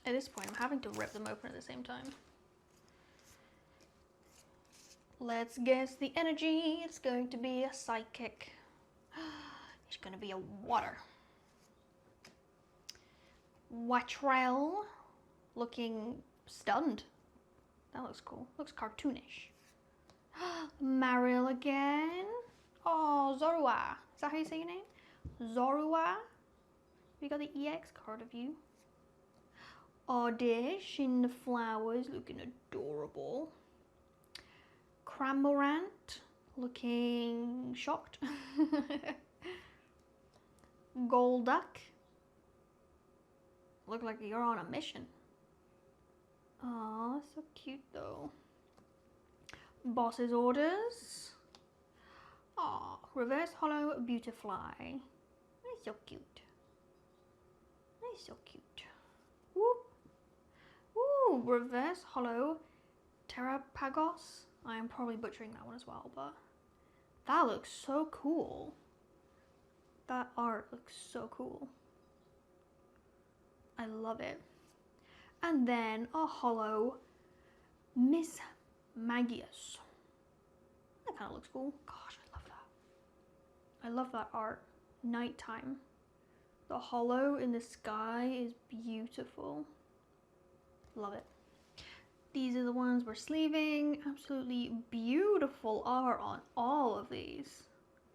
At this point, I'm having to rip them open at the same time. Let's guess the energy. It's going to be a psychic. It's going to be a water. Watrel, looking stunned. That looks cool. Looks cartoonish. Marill again. Oh, Zorua. Is that how you say your name? Zorua. We got the EX card of you. Oddish in the flowers, looking adorable. Cramorant, looking shocked. Golduck. Look like you're on a mission. Oh, so cute though. Boss's orders. Oh, reverse hollow beautifly. That's so cute. That's so cute. Whoop. Ooh, reverse hollow Terrapagos. I am probably butchering that one as well, but that looks so cool. That art looks so cool. I love it. And then a hollow Miss Magius. That kind of looks cool. Gosh, I love that. I love that art. Nighttime. The hollow in the sky is beautiful. Love it. These are the ones we're sleeving. Absolutely beautiful art on all of these.